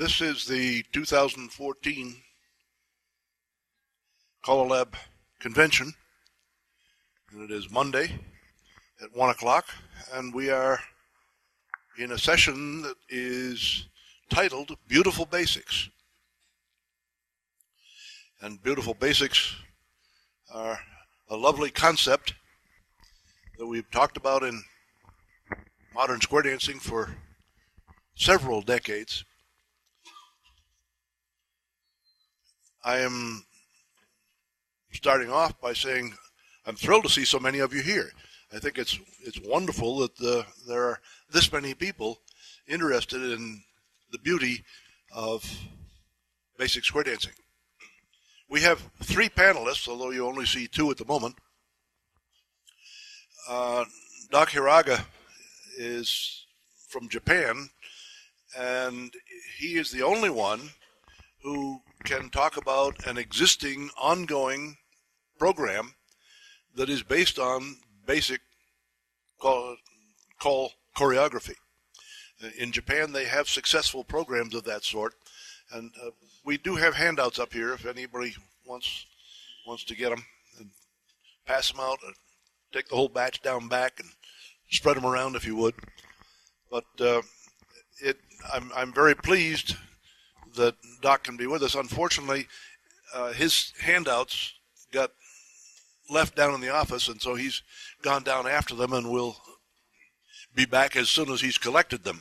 This is the 2014 CALLERLAB convention, and it is Monday at 1 o'clock, and we are in a session that is titled Beautiful Basics. And beautiful basics are a lovely concept that we've talked about in modern square dancing for several decades. I am starting off by saying I'm thrilled to see so many of you here. I think it's wonderful that there are this many people interested in the beauty of basic square dancing. We have three panelists, although you only see two at the moment. Doc Hiraga is from Japan, and he is the only one who can talk about an existing, ongoing program that is based on basic call choreography. In Japan, they have successful programs of that sort, and we do have handouts up here if anybody wants to get them, and pass them out. Take the whole batch down back and spread them around if you would. But I'm very pleased that Doc can be with us. Unfortunately, his handouts got left down in the office, and so he's gone down after them and will be back as soon as he's collected them.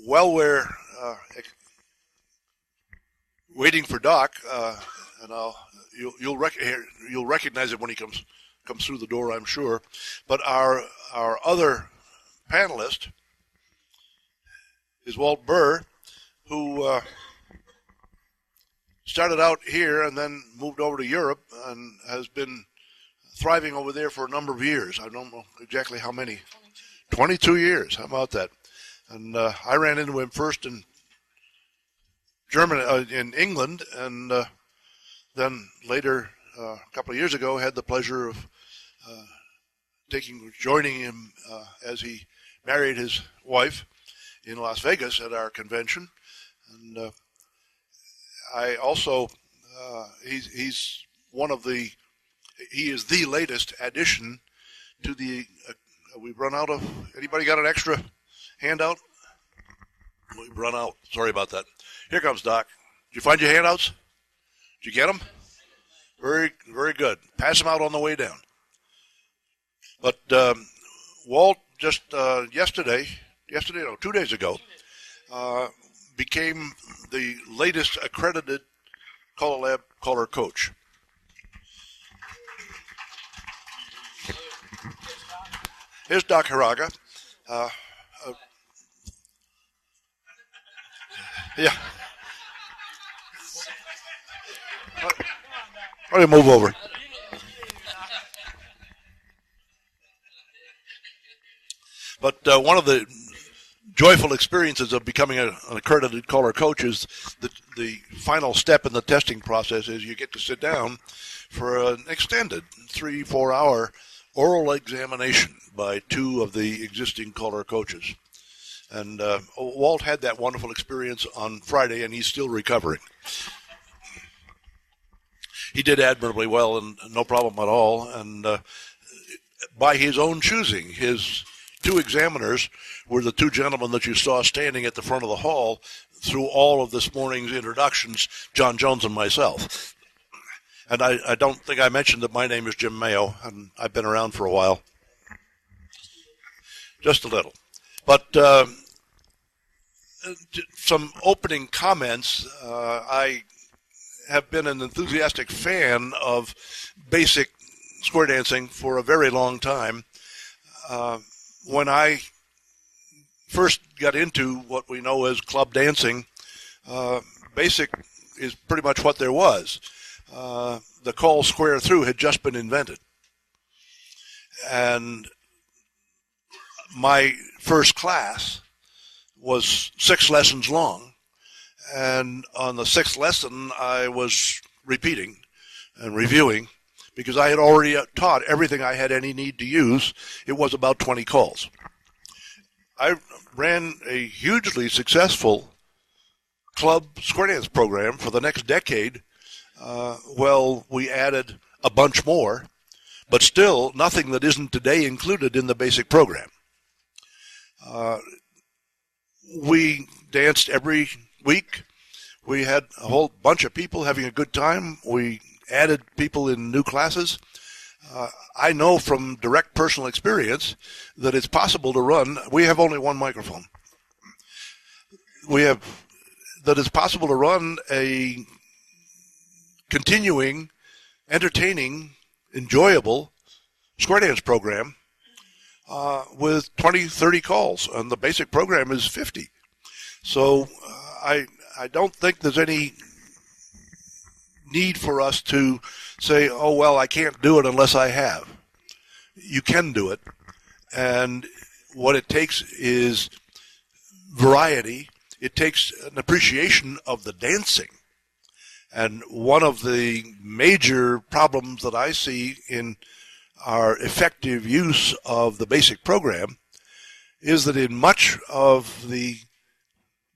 While we're waiting for Doc, and you'll recognize it when he comes through the door, I'm sure. But our other panelist is Walt Burr, who started out here and then moved over to Europe and has been thriving over there for a number of years. I don't know exactly how many. 22 years. How about that? And I ran into him first in Germany, in England, and then later, a couple of years ago, had the pleasure of joining him as he married his wife in Las Vegas at our convention. And I also, he is the latest addition to the, we've run out of, anybody got an extra handout? We've run out, sorry about that. Here comes Doc. Did you find your handouts? Did you get them? Very, very good. Pass them out on the way down. But Walt just 2 days ago, became the latest accredited CALLERLAB caller coach. Here's Doc Hiraga. Yeah. Why don't you move over? But one of the joyful experiences of becoming an accredited caller coach is the final step in the testing process is you get to sit down for an extended 3-4 hour oral examination by two of the existing caller coaches. And Walt had that wonderful experience on Friday, and he's still recovering. He did admirably well, and no problem at all. And by his own choosing, his two examiners were the two gentlemen that you saw standing at the front of the hall through all of this morning's introductions, John Jones and myself. And I don't think I mentioned that my name is Jim Mayo, and I've been around for a while. Just a little. But some opening comments. I have been an enthusiastic fan of basic square dancing for a very long time. When I first got into what we know as club dancing, basic is pretty much what there was. The call square through had just been invented. And my first class was 6 lessons long, and on the 6th lesson I was repeating and reviewing because I had already taught everything I had any need to use. It was about 20 calls. I ran a hugely successful club square dance program for the next decade. Well, we added a bunch more, but still nothing that isn't today included in the basic program. We danced every week. We had a whole bunch of people having a good time. We added people in new classes. I know from direct personal experience that it's possible to run. We have only one microphone. That it's possible to run a continuing, entertaining, enjoyable square dance program with 20, 30 calls, and the basic program is 50. So I don't think there's any need for us to say, oh, well, I can't do it unless I have. You can do it, and what it takes is variety. It takes an appreciation of the dancing. And one of the major problems that I see in our effective use of the basic program is that in much of the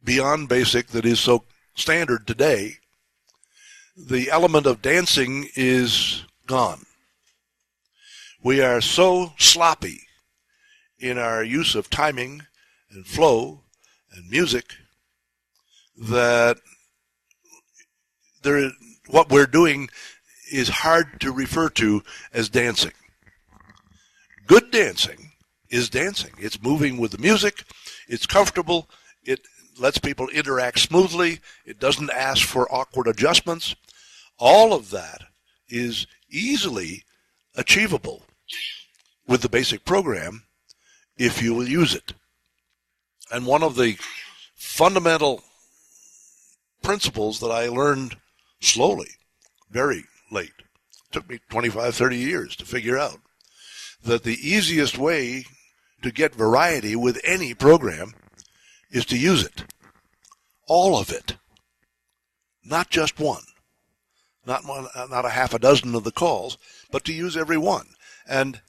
beyond basic that is so standard today, the element of dancing is gone. We are so sloppy in our use of timing and flow and music that what we're doing is hard to refer to as dancing. Good dancing is dancing. It's moving with the music. It's comfortable. It lets people interact smoothly. It doesn't ask for awkward adjustments. All of that is easily achievable with the basic program if you will use it. And one of the fundamental principles that I learned slowly, very late, it took me 25, 30 years to figure out, that the easiest way to get variety with any program is to use it. All of it. Not just one. Not a half a dozen of the calls, but to use every one. And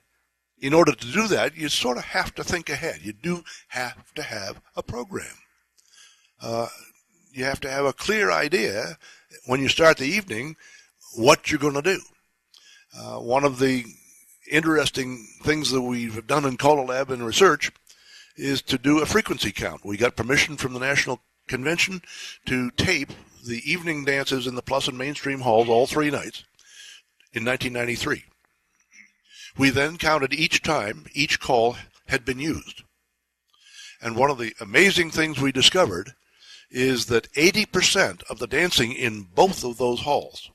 in order to do that, you sort of have to think ahead. You do have to have a program. You have to have a clear idea when you start the evening what you're going to do. One of the interesting things that we've done in CALLERLAB in research is to do a frequency count. We got permission from the National Convention to tape the evening dances in the Plus and Mainstream halls all 3 nights in 1993. We then counted each time each call had been used. And one of the amazing things we discovered is that 80% of the dancing in both of those halls,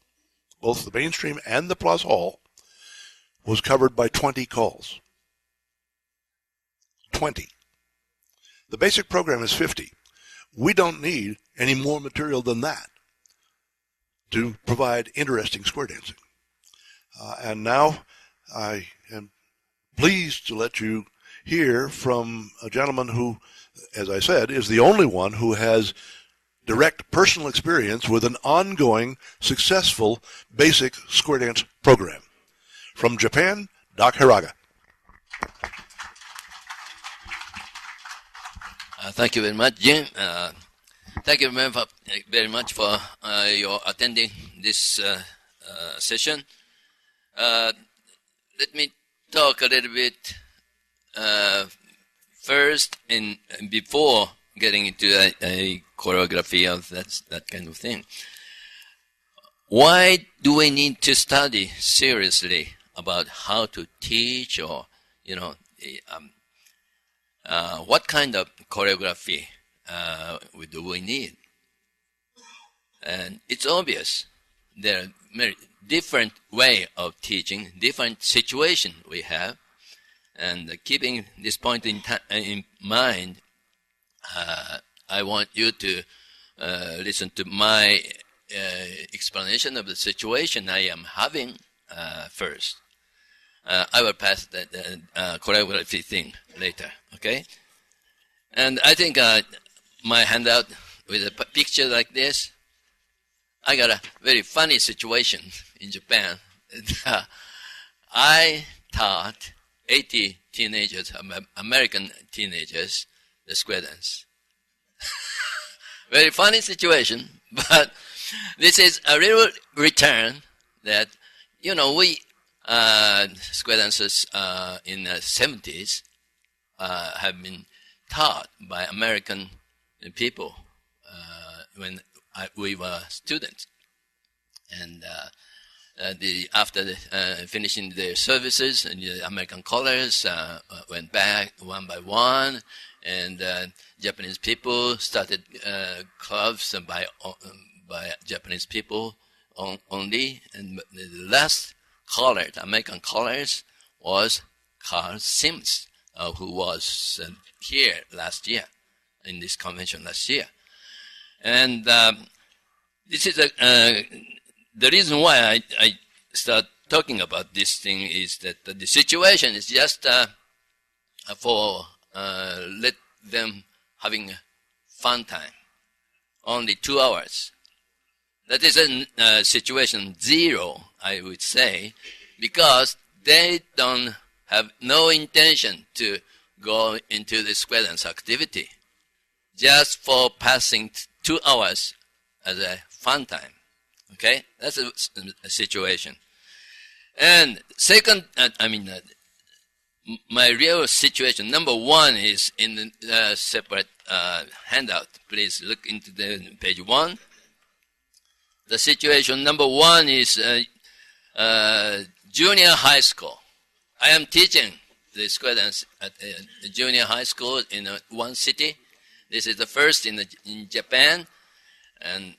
both the Mainstream and the Plus hall, was covered by 20 calls. 20. The basic program is 50. We don't need any more material than that to provide interesting square dancing. And now I am pleased to let you hear from a gentleman who, as I said, is the only one who has direct personal experience with an ongoing, successful basic square dance program. From Japan, Doc Hiraga. Thank you very much, Jim. Thank you very much for your attending this session. Let me talk a little bit first and before getting into a choreography of that kind of thing. Why do we need to study seriously about how to teach, or what kind of choreography do we need? And it's obvious there are very different way of teaching, different situation we have, and keeping this point in mind, I want you to listen to my explanation of the situation I am having first. I will pass the choreography thing later, okay? And I think my handout with a picture like this, I got a very funny situation in Japan. I taught 80 teenagers, American teenagers, the square dance. Very funny situation, but this is a real return that, we square dancers in the 70s have been taught by American people when we were students. And after finishing their services, and the American colors went back one by one, and Japanese people started clubs by Japanese people only. And the last colored, American colors, was Carl Sims, who was here last year, in this convention last year. And this is the reason why I start talking about this thing is that the situation is just for let them having a fun time, only 2 hours. That is a situation 0, I would say, because they don't have no intention to go into the square dance activity, just for passing 2 hours as a fun time. Okay, that's a situation. And second, my real situation, number 1, is in the separate handout. Please look into the page 1. The situation number 1 is junior high school. I am teaching the square dance at the junior high school in one city. This is the first in Japan, and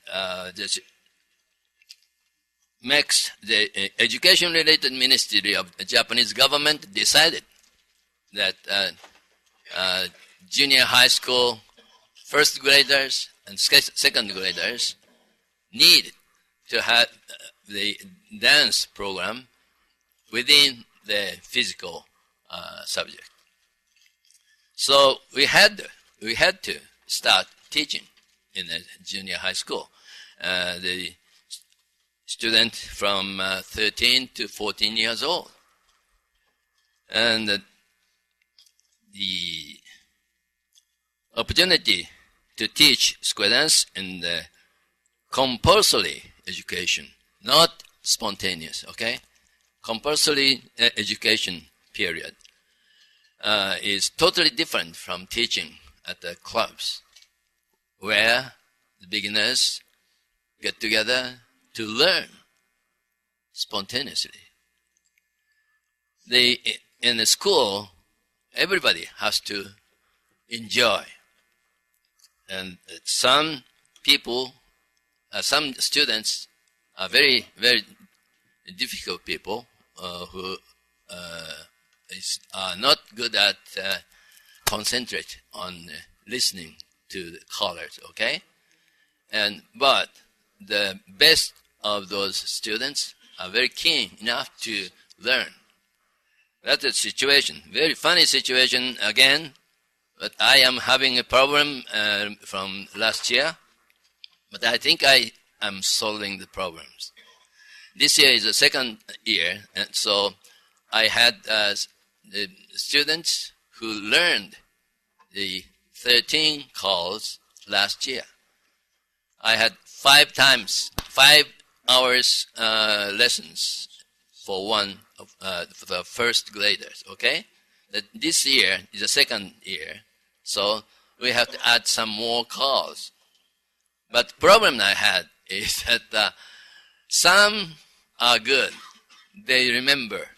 makes the education-related ministry of the Japanese government decided that junior high school first graders and second graders need to have the dance program within the physical subject. So we had to start teaching in a junior high school. The student from 13 to 14 years old. And the opportunity to teach square dance in the compulsory education, not spontaneous, okay? Compulsory education period is totally different from teaching at the clubs, where the beginners get together to learn spontaneously. In the school, everybody has to enjoy. And some people, some students are very, very difficult people who are not good at concentrate on listening to the callers, okay? But the best of those students are very keen enough to learn. That's the situation. Very funny situation again, but I am having a problem from last year, but I think I am solving the problems. This year is the second year, and so I had the students who learned the 13 calls last year. I had 5 hours lessons for for the first graders, okay? This year is the second year, so we have to add some more calls. But the problem I had is that some are good. They remember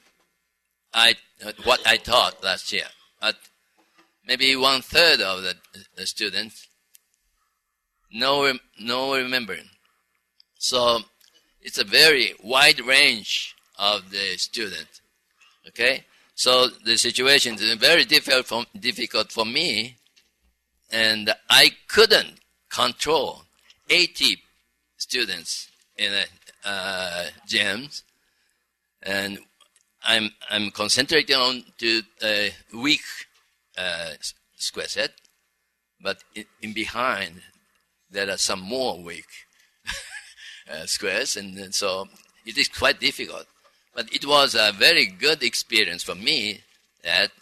what I taught last year. But maybe 1/3 of the students, no remembering. So it's a very wide range of the student. Okay? So the situation is very difficult for me, and I couldn't control 80 students in a gyms, and I'm concentrating on to a weak square set, but in behind there are some more weak squares, and so it is quite difficult. But it was a very good experience for me that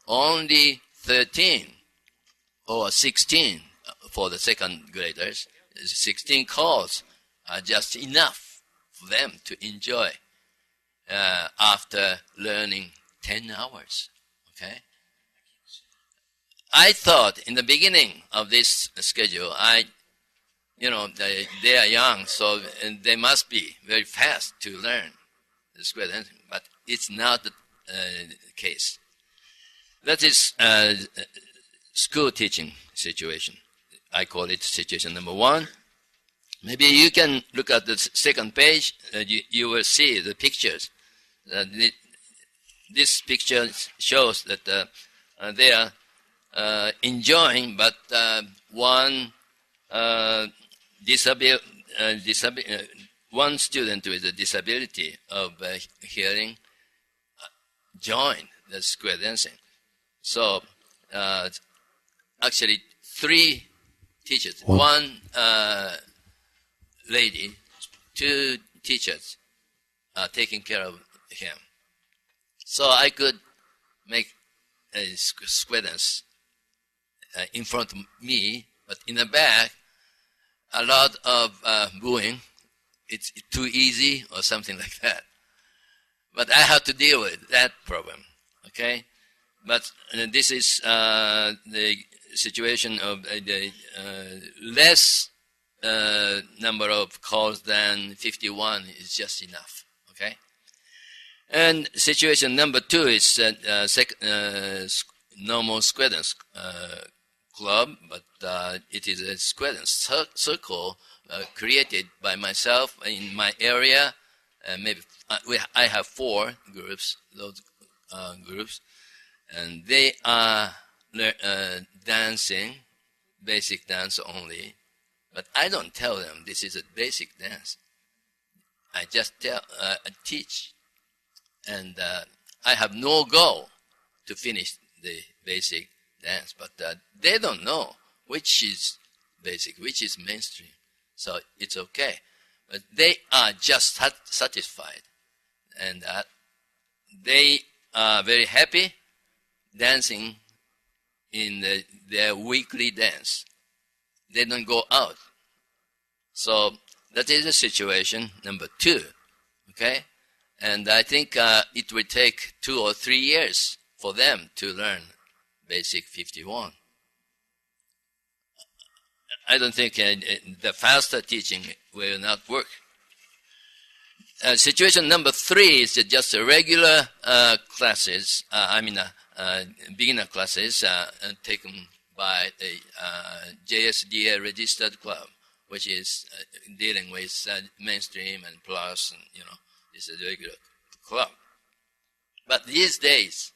only 13 or 16 for the second graders. 16 calls are just enough for them to enjoy after learning 10 hours. Okay? I thought in the beginning of this schedule, they are young, so they must be very fast to learn the square dancing, but it's not the case. That is school teaching situation. I call it situation number 1. Maybe you can look at the second page. You will see the pictures. This picture shows that they are enjoying, but one one student with a disability of hearing joined the square dancing. So actually 3 teachers, one lady, 2 teachers are taking care of him. So I could make a square dance in front of me, but in the back, a lot of booing. It's too easy or something like that. But I have to deal with that problem, okay? But this is the situation of the less number of calls than 51 is just enough, okay? And situation number 2 is normal square dance club, but it is a square dance circle created by myself in my area. Maybe I have 4 groups, those groups, and they are dancing, basic dance only. But I don't tell them this is a basic dance. I just teach, and I have no goal to finish the basic dance. But they don't know which is basic, which is mainstream. So it's okay. But they are just satisfied, and they are very happy dancing in their weekly dance. They don't go out. So that is the situation number 2, okay? And I think it will take 2 or 3 years for them to learn basic 51. I don't think the faster teaching will not work. Situation number 3 is just regular classes, beginner classes taken by the JSDA registered club, which is dealing with mainstream and plus, and this is a regular club. But these days,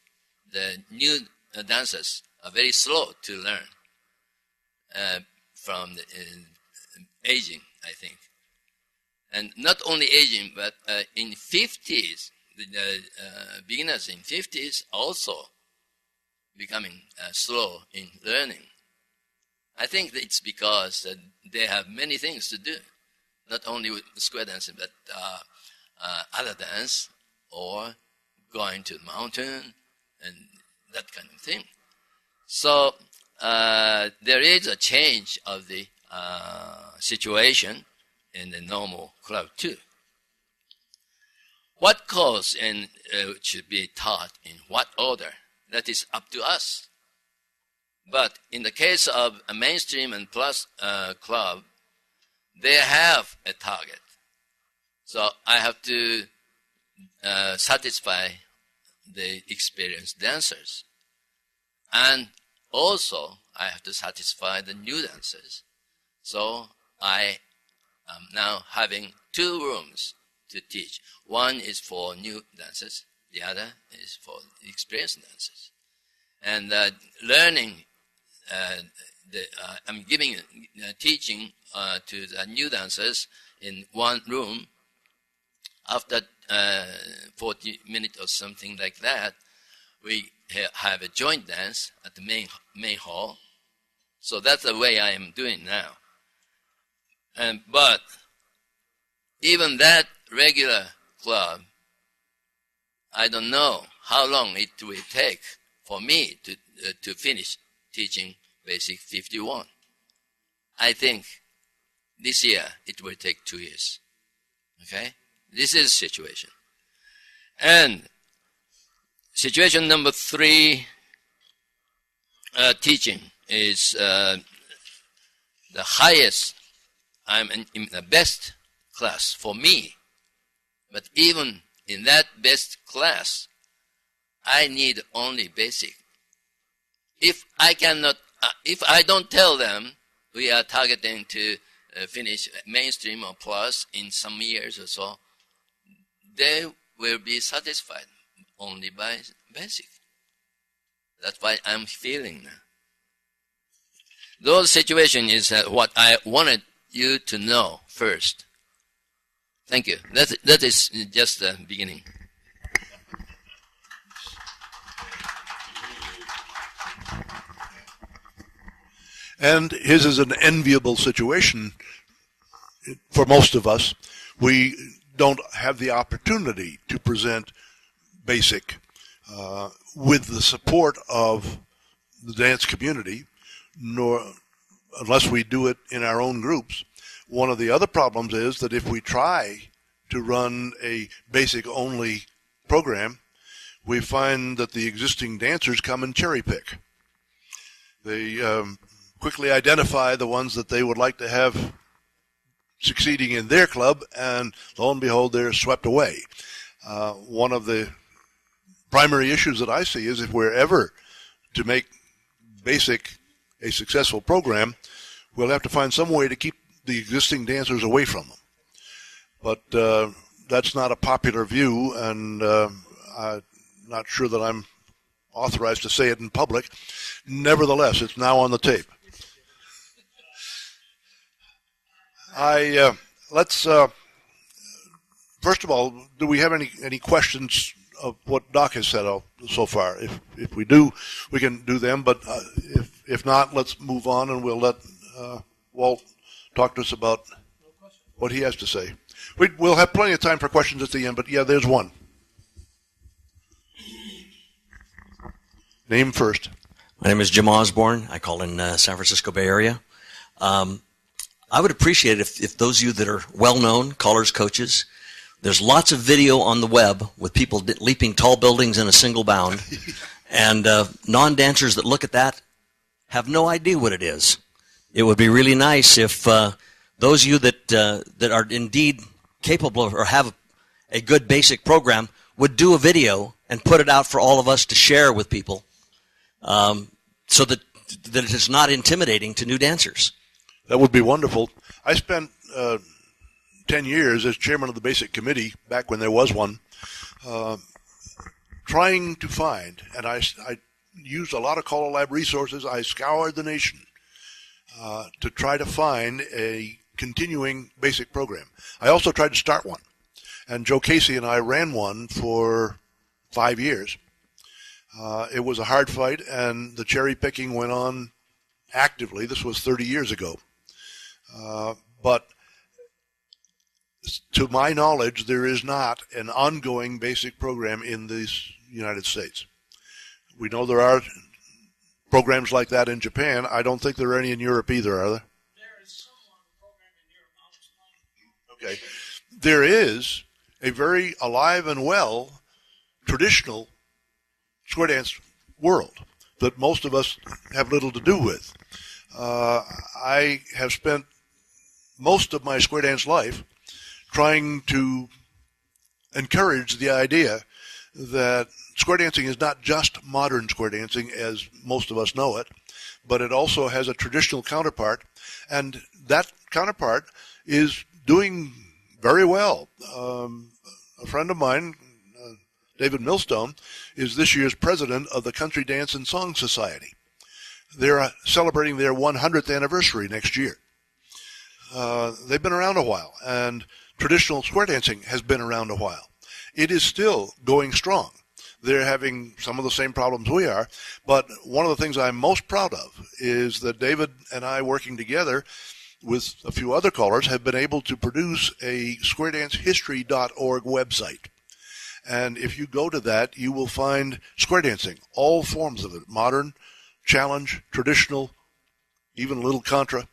the new dancers are very slow to learn from the aging, I think. And not only aging, but in 50s, the beginners in 50s also becoming slow in learning. I think that it's because they have many things to do, not only with square dancing, but other dance or going to the mountain and that kind of thing. So there is a change of the situation in the normal club too. What course should be taught in what order? That is up to us. But in the case of a mainstream and plus club, they have a target. So I have to satisfy the experienced dancers. And also, I have to satisfy the new dancers. So I am now having 2 rooms to teach. One is for new dancers. The other is for experienced dancers. And learning, I'm giving teaching to the new dancers in one room. After 40 minutes or something like that, we have a joint dance at the main hall. So that's the way I am doing now. But even that regular club, I don't know how long it will take for me to finish teaching Basic 51. I think this year it will take 2 years. Okay? This is the situation. And situation number 3, teaching is the highest. I'm in the best class for me. But even in that best class, I need only basic. If I cannot, if I don't tell them we are targeting to finish mainstream or plus in some years or so, they will be satisfied only by basic. That's why I'm feeling now. Those situation is what I wanted you to know first. Thank you. That is just the beginning. And his is an enviable situation for most of us. We don't have the opportunity to present basic with the support of the dance community, nor unless we do it in our own groups. One of the other problems is that if we try to run a basic-only program, we find that the existing dancers come and cherry pick. They quickly identify the ones that they would like to have succeeding in their club, and lo and behold, they're swept away. One of the primary issues that I see is if we're ever to make basic a successful program, we'll have to find some way to keep the existing dancers away from them. But that's not a popular view, and I'm not sure that I'm authorized to say it in public. Nevertheless, it's now on the tape. Let's first of all, do we have any questions of what Doc has said so far? If we do, we can do them. But if not, let's move on, and we'll let Walt talk to us about what he has to say. We'll have plenty of time for questions at the end. But yeah, there's one. Name first. My name is Jim Osborne. I call in San Francisco Bay Area. I would appreciate it if those of you that are well-known, callers, coaches, there's lots of video on the web with people leaping tall buildings in a single bound, and non-dancers that look at that have no idea what it is. It would be really nice if those of you that are indeed capable or have a good basic program would do a video and put it out for all of us to share with people, so that it is not intimidating to new dancers. That would be wonderful. I spent 10 years as chairman of the basic committee, back when there was one, trying to find, and I used a lot of CALLERLAB resources. I scoured the nation to try to find a continuing basic program. I also tried to start one, and Joe Casey and I ran one for 5 years. It was a hard fight, and the cherry picking went on actively. This was 30 years ago. But to my knowledge, there is not an ongoing basic program in the United States. We know there are programs like that in Japan. I don't think there are any in Europe either, are there? There is some program in Europe. Okay. There is a very alive and well traditional square dance world that most of us have little to do with. I have spent most of my square dance life trying to encourage the idea that square dancing is not just modern square dancing as most of us know it, but it also has a traditional counterpart, and that counterpart is doing very well. A friend of mine, David Millstone, is this year's president of the Country Dance and Song Society. They're celebrating their 100th anniversary next year. They've been around a while, and traditional square dancing has been around a while. It is still going strong. They're having some of the same problems we are, but one of the things I'm most proud of is that David and I, working together with a few other callers, have been able to produce a squaredancehistory.org website. And if you go to that, you will find square dancing, all forms of it, modern, challenge, traditional, even a little contra,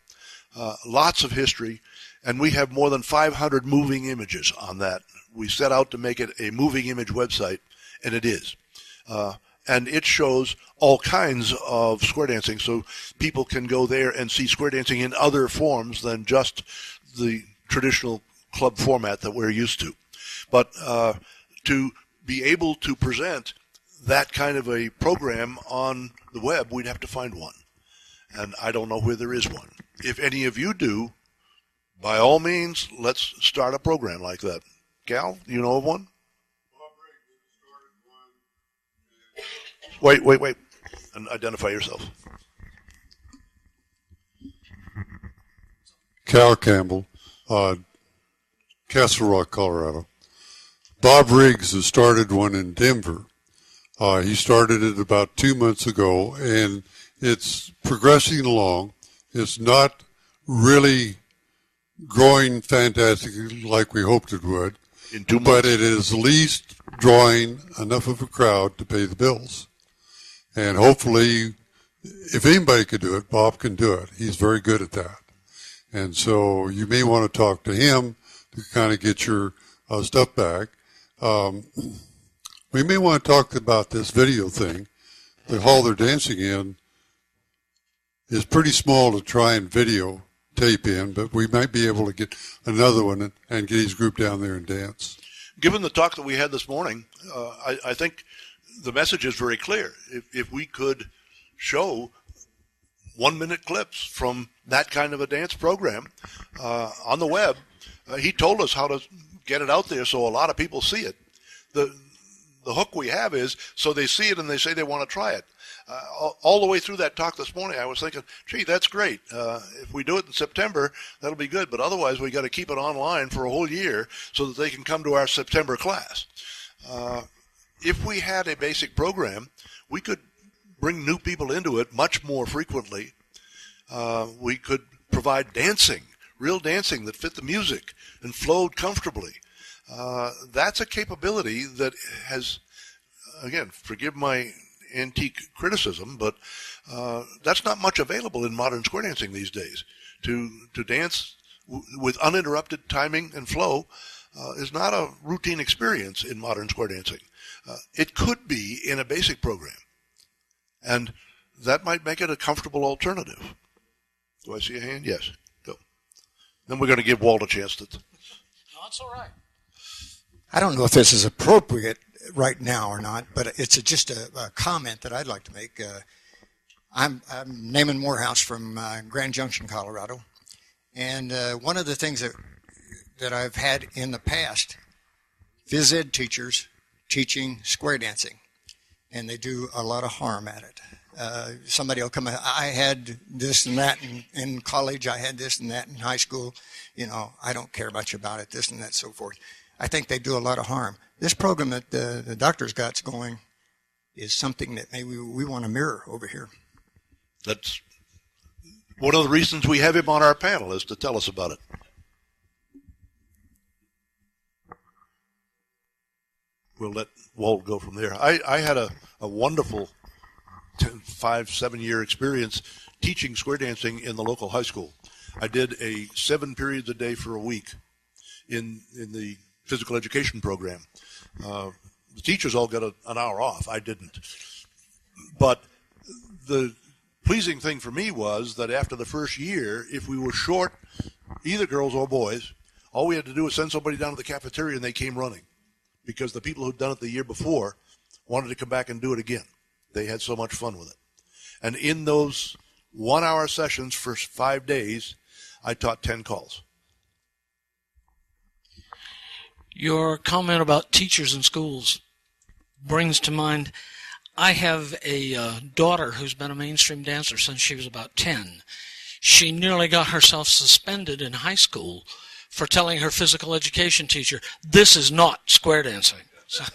lots of history, and we have more than 500 moving images on that. We set out to make it a moving image website, and it is. And it shows all kinds of square dancing, so people can go there and see square dancing in other forms than just the traditional club format that we're used to. But to be able to present that kind of a program on the web, we'd have to find one. And I don't know where there is one. If any of you do, by all means, let's start a program like that. Cal, you know of one? Wait, and identify yourself. Cal Campbell, Castle Rock, Colorado. Bob Riggs has started one in Denver. He started it about 2 months ago, and it's progressing along. It's not really growing fantastically like we hoped it would, In 2 months. but it is at least drawing enough of a crowd to pay the bills. And hopefully, if anybody could do it, Bob can do it. He's very good at that. And so you may want to talk to him to kind of get your stuff back. We may want to talk about this video thing. The hall they're dancing in is pretty small to try and video tape in, but we might be able to get another one and get his group down there and dance. Given the talk that we had this morning, I think the message is very clear. If we could show 1-minute clips from that kind of a dance program on the web, he told us how to get it out there so a lot of people see it. The hook we have is so they see it and they say they want to try it. All the way through that talk this morning, I was thinking, gee, that's great. If we do it in September, that'll be good. But otherwise, we got to keep it online for a whole year so that they can come to our September class. If we had a basic program, we could bring new people into it much more frequently. We could provide dancing, real dancing that fit the music and flowed comfortably. That's a capability that has, again, forgive my antique criticism, but that's not much available in modern square dancing these days. To dance with uninterrupted timing and flow is not a routine experience in modern square dancing. It could be in a basic program, and that might make it a comfortable alternative. Do I see a hand? Yes. Go. Then we're going to give Walt a chance to. No, it's all right. I don't know if this is appropriate right now or not, but it's just a comment that I'd like to make. I'm Naaman Morehouse from Grand Junction, Colorado, and one of the things that I've had in the past, phys ed teachers teaching square dancing, and they do a lot of harm at it. Somebody will come, I had this and that in college, I had this and that in high school, I don't care much about it, this and that, so forth. I think they do a lot of harm. This program that the doctor's got going is something that maybe we want to mirror over here. That's one of the reasons we have him on our panel, is to tell us about it. We'll let Walt go from there. I had a wonderful 5-7 year experience teaching square dancing in the local high school. I did 7 periods a day for a week in the physical education program. The teachers all got an hour off. I didn't. But the pleasing thing for me was that after the first year, if we were short, either girls or boys, all we had to do was send somebody down to the cafeteria and they came running, because the people who'd done it the year before wanted to come back and do it again. They had so much fun with it. And in those 1-hour sessions for 5 days, I taught 10 calls. Your comment about teachers in schools brings to mind, I have a daughter who's been a mainstream dancer since she was about 10. She nearly got herself suspended in high school for telling her physical education teacher, this is not square dancing. So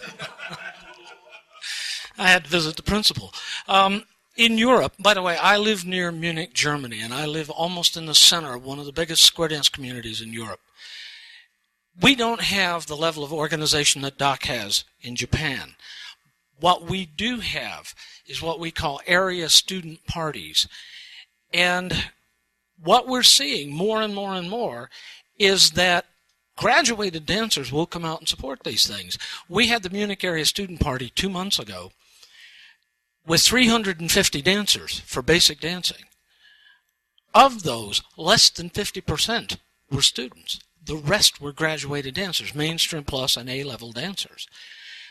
I had to visit the principal. In Europe, by the way, I live near Munich, Germany, and I live almost in the center of one of the biggest square dance communities in Europe. We don't have the level of organization that Doc has in Japan. What we do have is what we call area student parties. And what we're seeing more and more and more is that graduated dancers will come out and support these things. We had the Munich area student party 2 months ago with 350 dancers for basic dancing. Of those, less than 50% were students. The rest were graduated dancers, mainstream plus and A-level dancers.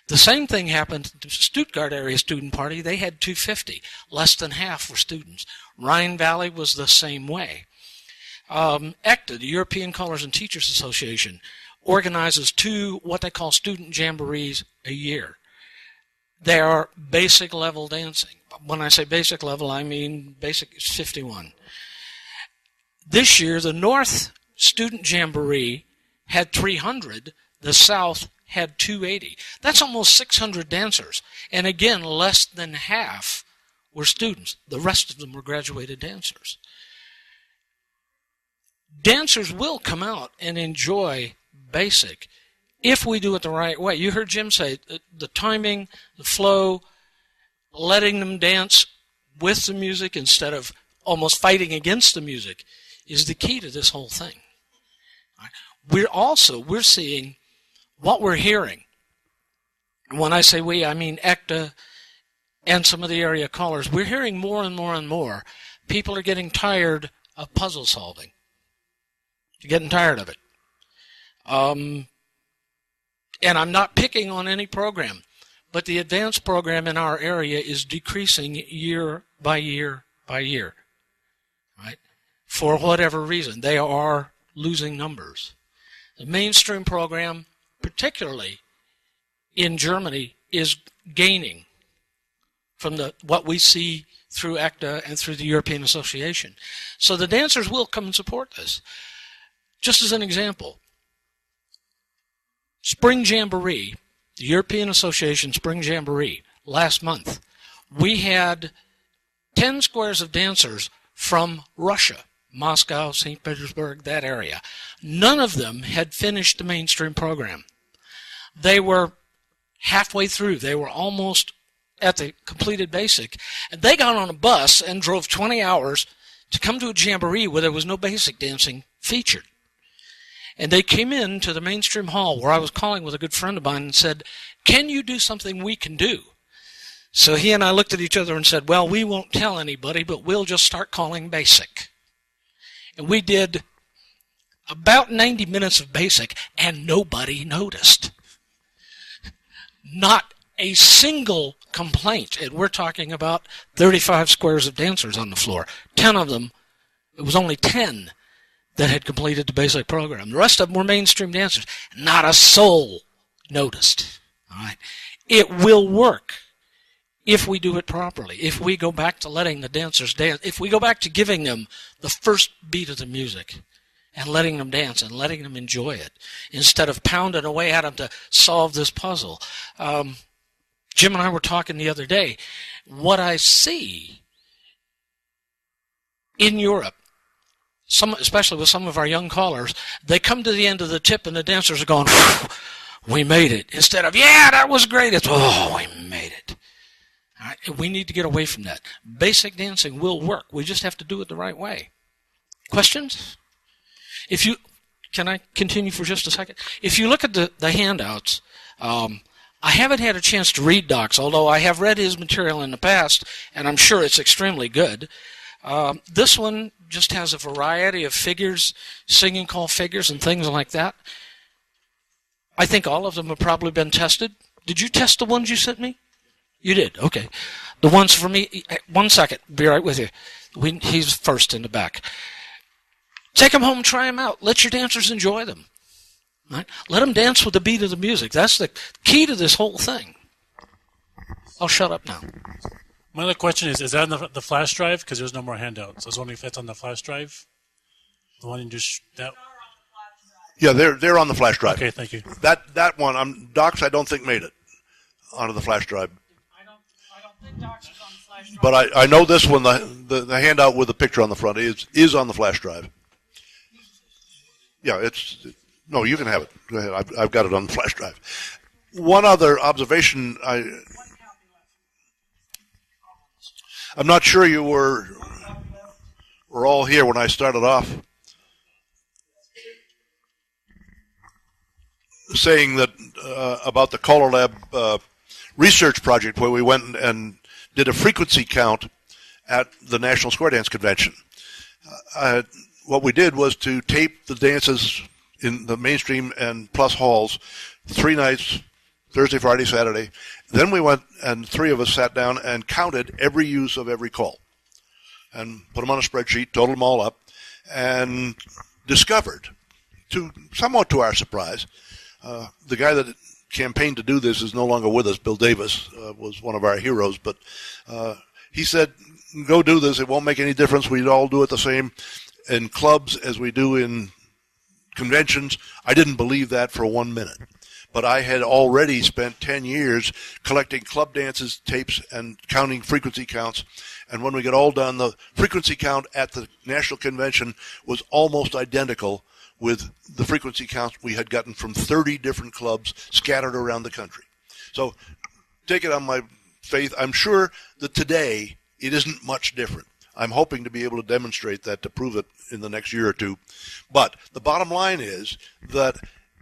The same thing happened to the Stuttgart area student party. They had 250. Less than half were students. Rhine Valley was the same way. ECTA, the European Callers and Teachers Association, organizes 2 what they call student jamborees a year. They are basic level dancing. When I say basic level, I mean basic is 51. This year, the North Student Jamboree had 300. The South had 280. That's almost 600 dancers. And again, less than half were students. The rest of them were graduated dancers. Dancers will come out and enjoy basic if we do it the right way. You heard Jim say the timing, the flow, letting them dance with the music instead of almost fighting against the music is the key to this whole thing. We're seeing what we're hearing. When I say we, I mean ECTA and some of the area callers. We're hearing more and more and more. People are getting tired of puzzle solving. They're getting tired of it. And I'm not picking on any program, but the advanced program in our area is decreasing year by year by year. Right? For whatever reason, they are losing numbers. The mainstream program, particularly in Germany, is gaining from what we see through ECTA and through the European Association. So the dancers will come and support this. Just as an example, Spring Jamboree, the European Association Spring Jamboree, last month, we had 10 squares of dancers from Russia, Moscow, St. Petersburg, that area. None of them had finished the mainstream program. They were halfway through. They were almost at the completed basic. And they got on a bus and drove 20 hours to come to a jamboree where there was no basic dancing featured. And they came in to the mainstream hall where I was calling with a good friend of mine and said, "Can you do something we can do?" So he and I looked at each other and said, "Well, we won't tell anybody, but we'll just start calling basic." And we did about 90 minutes of basic, and nobody noticed. Not a single complaint. And we're talking about 35 squares of dancers on the floor. 10 of them, it was only 10 that had completed the basic program. The rest of them were mainstream dancers. Not a soul noticed. All right. It will work if we do it properly. If we go back to letting the dancers dance. If we go back to giving them the first beat of the music and letting them dance and letting them enjoy it instead of pounding away at them to solve this puzzle. Jim and I were talking the other day. What I see in Europe, especially with some of our young callers, they come to the end of the tip and the dancers are going, "We made it." Instead of, "Yeah, that was great," it's, "Oh, we made it." All right? We need to get away from that. Basic dancing will work. We just have to do it the right way. Questions? Can I continue for just a second? If you look at the handouts, I haven't had a chance to read Doc's, although I have read his material in the past, and I'm sure it's extremely good. This one just has a variety of figures, singing call figures and things like that. I think all of them have probably been tested. Did you test the ones you sent me? You did, okay. The ones for me, 1 second, be right with you. He's first in the back. Take them home, try them out. Let your dancers enjoy them. Right? Let them dance with the beat of the music. That's the key to this whole thing. I'll shut up now. My other question is that on the flash drive? Because there's no more handouts. I was wondering if that's on the flash drive. The one you just that. Yeah, they're on the flash drive. Okay, thank you. That one, Docs, I don't think made it onto the flash drive. I don't think Doc's is on the flash drive. But I know this one, the handout with the picture on the front is on the flash drive. Yeah, no, you can have it. Go ahead. I've got it on the flash drive. One other observation, I'm not sure you were were all here when I started off saying that about the CALLERLAB research project where we went and did a frequency count at the National Square Dance Convention. What we did was to tape the dances in the mainstream and plus halls 3 nights, Thursday, Friday, Saturday. Then we went and 3 of us sat down and counted every use of every call and put them on a spreadsheet, totaled them all up, and discovered, somewhat to our surprise, the guy that campaigned to do this is no longer with us. Bill Davis was one of our heroes, but he said, go do this. It won't make any difference. We'd all do it the same in clubs as we do in conventions. I didn't believe that for 1 minute. But I had already spent 10 years collecting club dances, tapes, and counting frequency counts. And when we got all done, the frequency count at the National Convention was almost identical with the frequency counts we had gotten from 30 different clubs scattered around the country. So take it on my faith. I'm sure that today it isn't much different. I'm hoping to be able to demonstrate that, to prove it in the next year or two. But the bottom line is that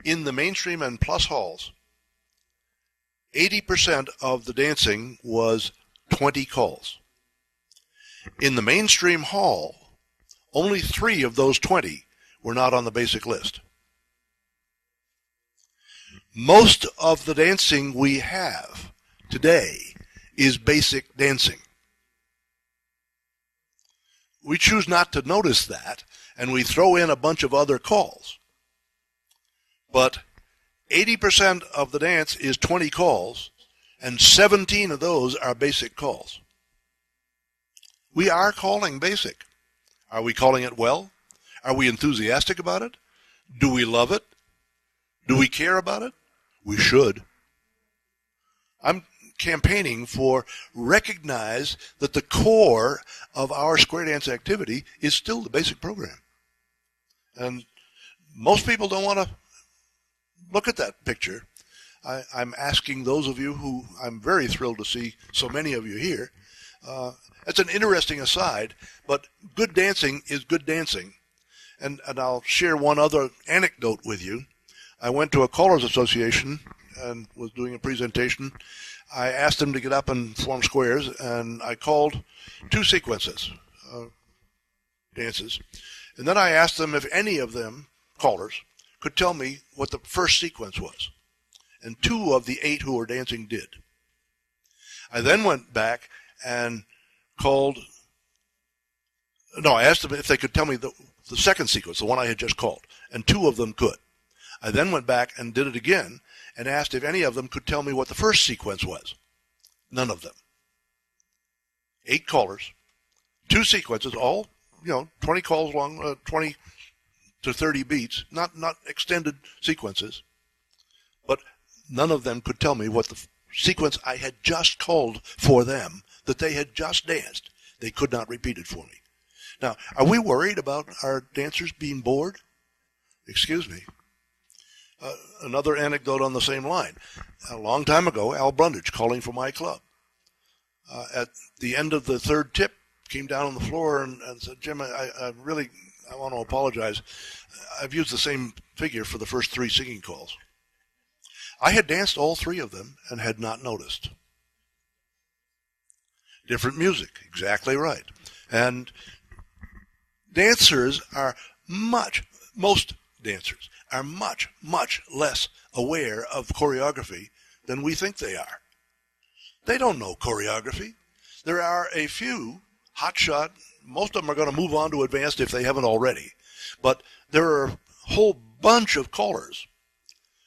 in the mainstream and plus halls, 80% of the dancing was 20 calls. In the mainstream hall, only 3 of those 20 were not on the basic list. Most of the dancing we have today is basic dancing. We choose not to notice that, and we throw in a bunch of other calls. But 80% of the dance is 20 calls, and 17 of those are basic calls. We are calling basic. Are we calling it well? Are we enthusiastic about it? Do we love it? Do we care about it? We should. I'm campaigning for recognize that the core of our square dance activity is still the basic program. And most people don't want to look at that picture. I'm asking those of you who I'm very thrilled to see so many of you here. It's an interesting aside, but good dancing is good dancing. And I'll share one other anecdote with you. I went to a Callers Association and was doing a presentation. I asked them to get up and form squares, and I called 2 sequences, dances. And then I asked them if any of them, callers, could tell me what the first sequence was. And 2 of the 8 who were dancing did. I then went back and I asked them if they could tell me the second sequence, the one I had just called, and 2 of them could. I then went back and did it again and asked if any of them could tell me what the first sequence was. None of them. 8 callers, 2 sequences, all 20 calls long, 20 to 30 beats, not extended sequences, but none of them could tell me what the sequence I had just called for them that they had just danced. They could not repeat it for me. Now, are we worried about our dancers being bored? Excuse me. Another anecdote on the same line. A long time ago, Al Brundage, calling for my club, at the end of the 3rd tip, came down on the floor and said, Jim, I want to apologize. I've used the same figure for the first 3 singing calls. I had danced all 3 of them and had not noticed. Different music, exactly right. And most dancers are much, much less aware of choreography than we think they are. They don't know choreography. There are a few hotshot, most of them are going to move on to advanced if they haven't already. But there are a whole bunch of callers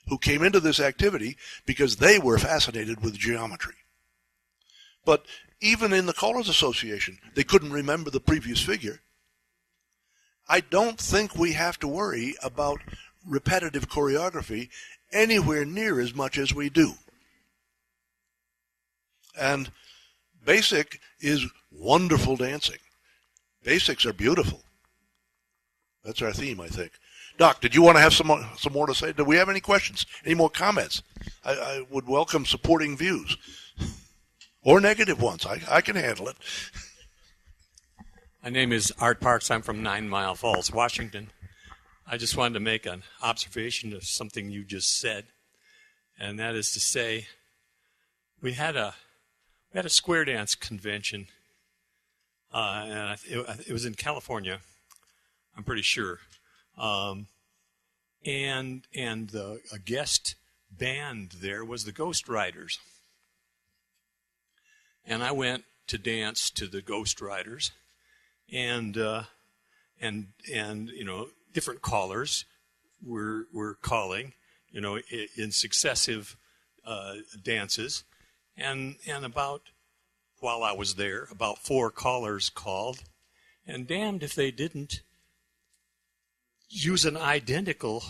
who came into this activity because they were fascinated with geometry. But even in the Callers Association, they couldn't remember the previous figure. I don't think we have to worry about repetitive choreography anywhere near as much as we do. And basic is wonderful dancing. Basics are beautiful. That's our theme, I think. Doc, did you want to have some more to say? Do we have any questions? Any more comments? I would welcome supporting views. Or negative ones. I can handle it. My name is Art Parks. I'm from 9 Mile Falls, Washington. I just wanted to make an observation of something you just said, and that is to say, we had a square dance convention, and it was in California, I'm pretty sure, and a guest band there was the Ghost Riders, and I went to dance to the Ghost Riders, and you know, different callers were calling, you know, in successive dances, and about, while I was there, about 4 callers called, and damned if they didn't use an identical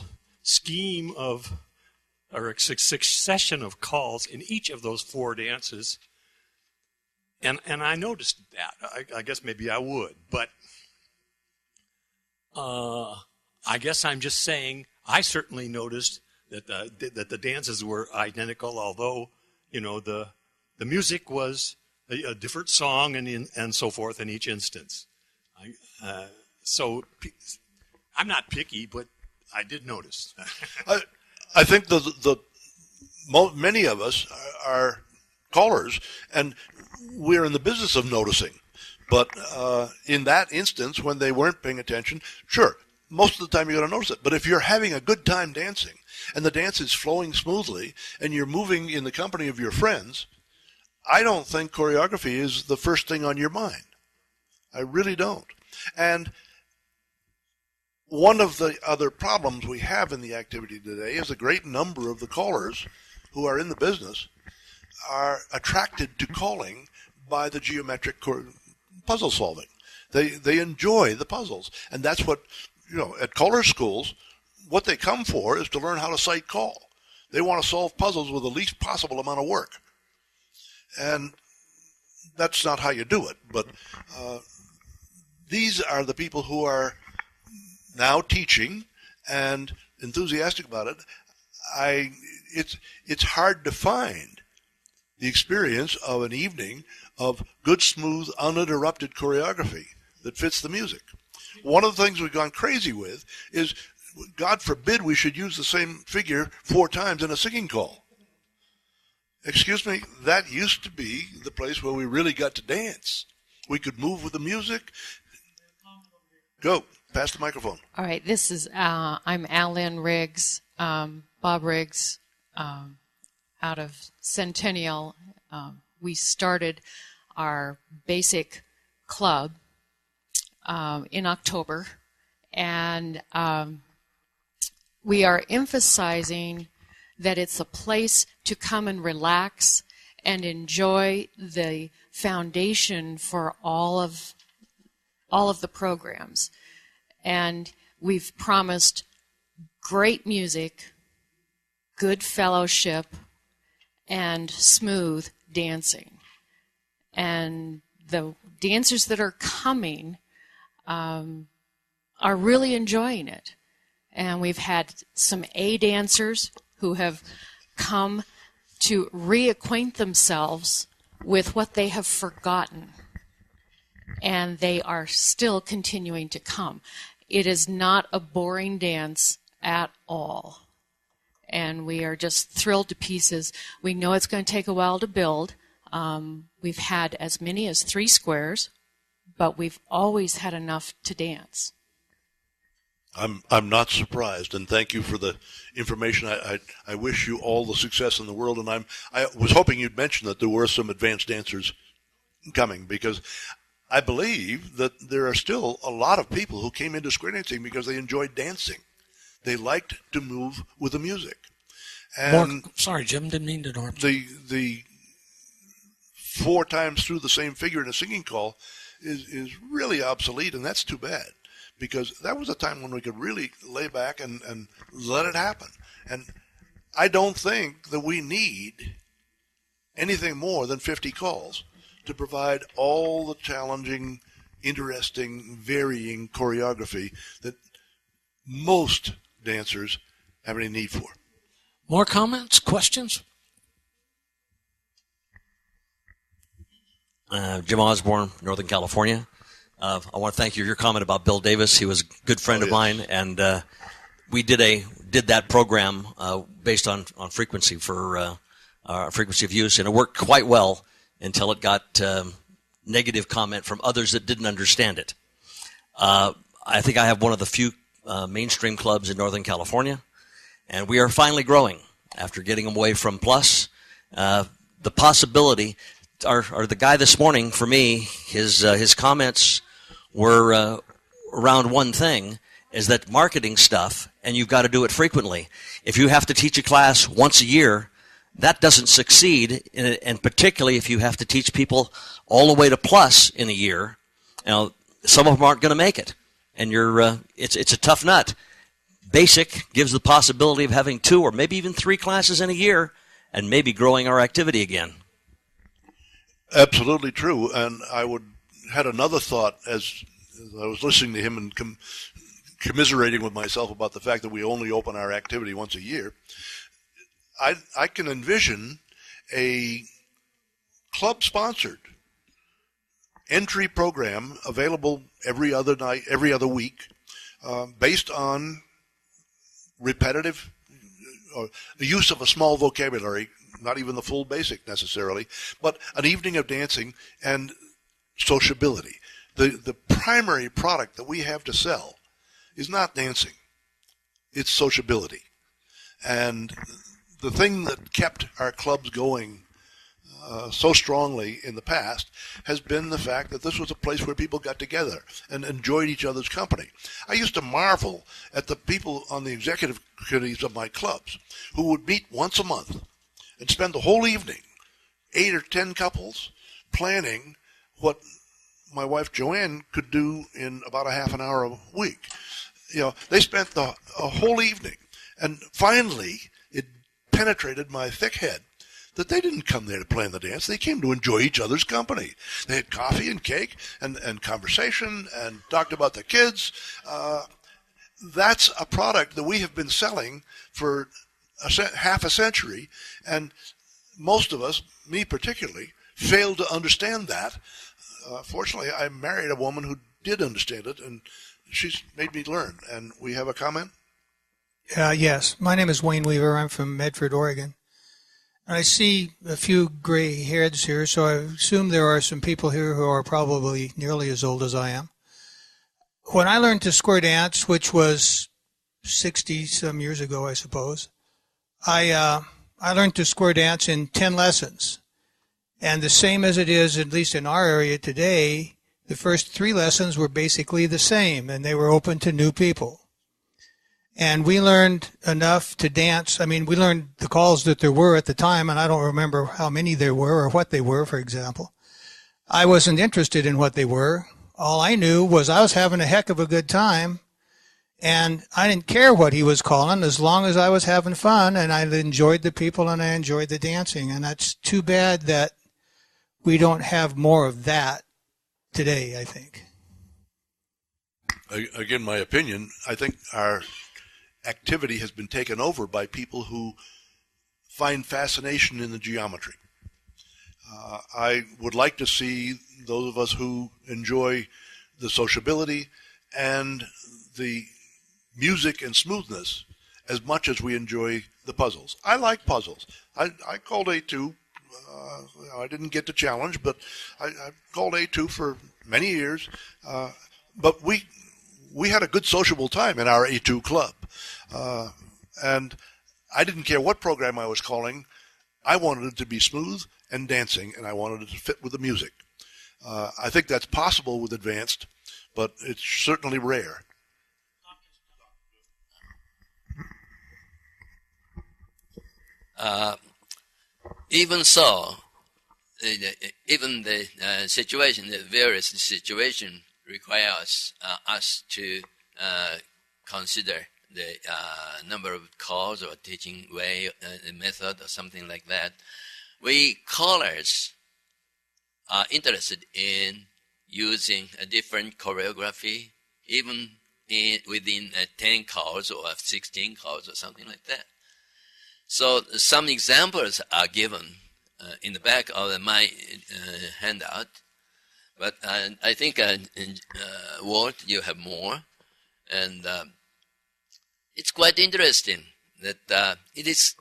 scheme of, or a succession of calls in each of those 4 dances. And I noticed that. I guess maybe I would, but I guess I'm just saying I certainly noticed that the dances were identical, although, you know, the music was a different song and so forth in each instance. So I'm not picky, but I did notice. I think many of us are callers, and we're in the business of noticing. But in that instance, when they weren't paying attention, sure, most of the time you're going to notice it. But if you're having a good time dancing, and the dance is flowing smoothly, and you're moving in the company of your friends, I don't think choreography is the first thing on your mind. I really don't. And one of the other problems we have in the activity today is a great number of the callers who are in the business are attracted to calling by the geometric puzzle solving. They enjoy the puzzles, and that's what, you know, at caller schools, what they come for is to learn how to sight call. They want to solve puzzles with the least possible amount of work, and that's not how you do it. But these are the people who are now teaching and enthusiastic about it. It's hard to find the experience of an evening of good, smooth, uninterrupted choreography that fits the music. One of the things we've gone crazy with is, God forbid we should use the same figure 4 times in a singing call. Excuse me, that used to be the place where we really got to dance. We could move with the music. Go, pass the microphone. All right, this is, I'm Alan Riggs, Bob Riggs, out of Centennial. We started our basic club in October, and we are emphasizing that it's a place to come and relax and enjoy the foundation for all of the programs. And we've promised great music, good fellowship, and smooth dancing. And the dancers that are coming are really enjoying it. And we've had some A dancers who have come to reacquaint themselves with what they have forgotten. And they are still continuing to come. It is not a boring dance at all. And we are just thrilled to pieces. We know it's going to take a while to build. We've had as many as 3 squares, but we've always had enough to dance. I'm not surprised, and thank you for the information. I wish you all the success in the world, and I was hoping you'd mention that there were some advanced dancers coming, because I believe that there are still a lot of people who came into square dancing because they enjoyed dancing. They liked to move with the music. And sorry, Jim, didn't mean to interrupt. The 4 times through the same figure in a singing call is really obsolete, and that's too bad, because that was a time when we could really lay back and let it happen. And I don't think that we need anything more than 50 calls to provide all the challenging, interesting, varying choreography that most dancers have any need for. More comments, questions? Jim Osborne, Northern California. I want to thank you for your comment about Bill Davis. He was a good friend of mine, and we did that program based on frequency for frequency of use, and it worked quite well until it got negative comment from others that didn't understand it. I think I have one of the few mainstream clubs in Northern California, and we are finally growing after getting away from Plus. The possibility, or the guy this morning, for me, his comments were around one thing, is that marketing stuff, and you've got to do it frequently. If you have to teach a class once a year, that doesn't succeed, and particularly if you have to teach people all the way to Plus in a year, some of them aren't going to make it, and it's a tough nut. Basic gives the possibility of having 2 or maybe even 3 classes in a year, and maybe growing our activity again. Absolutely true, and I had another thought as I was listening to him and commiserating with myself about the fact that we only open our activity once a year. I can envision a club-sponsored entry program available every other night, every other week, based on repetitive the use of a small vocabulary, not even the full basic necessarily, but an evening of dancing and sociability. The primary product that we have to sell is not dancing. It's sociability. And the thing that kept our clubs going so strongly in the past has been the fact that this was a place where people got together and enjoyed each other's company. I used to marvel at the people on the executive committees of my clubs who would meet once a month and spend the whole evening, 8 or 10 couples, planning what my wife Joanne could do in about a half an hour a week. They spent a whole evening, and finally it penetrated my thick head that they didn't come there to plan the dance. They came to enjoy each other's company. They had coffee and cake and conversation and talked about the kids. That's a product that we have been selling for half a century, and most of us, me particularly, failed to understand that. Fortunately, I married a woman who did understand it, and she's made me learn. And we have a comment? Yes. My name is Wayne Weaver. I'm from Medford, Oregon. I see a few gray heads here, so I assume there are some people here who are probably nearly as old as I am. When I learned to square dance, which was 60-some years ago, I suppose, I learned to square dance in 10 lessons. And the same as it is, at least in our area today, the first 3 lessons were basically the same, and they were open to new people. And we learned enough to dance. I mean, we learned the calls that there were at the time, and I don't remember how many there were or what they were, for example. I wasn't interested in what they were. All I knew was I was having a heck of a good time, and I didn't care what he was calling as long as I was having fun, and I enjoyed the people and I enjoyed the dancing. And that's too bad that we don't have more of that today, I think. Again, my opinion, I think our activity has been taken over by people who find fascination in the geometry. I would like to see those of us who enjoy the sociability and the music and smoothness as much as we enjoy the puzzles. I like puzzles. I called A2. I didn't get the challenge, but I called A2 for many years. But we had a good sociable time in our A2 club. And I didn't care what program I was calling. I wanted it to be smooth and dancing, and I wanted it to fit with the music. I think that's possible with advanced, but it's certainly rare. Even so, even the situation, the various situation requires us to consider the number of calls or teaching way, method or something like that. We callers are interested in using a different choreography, even within 10 calls or 16 calls or something like that. So some examples are given in the back of my handout. But I think Walt, you have more, and it's quite interesting that it is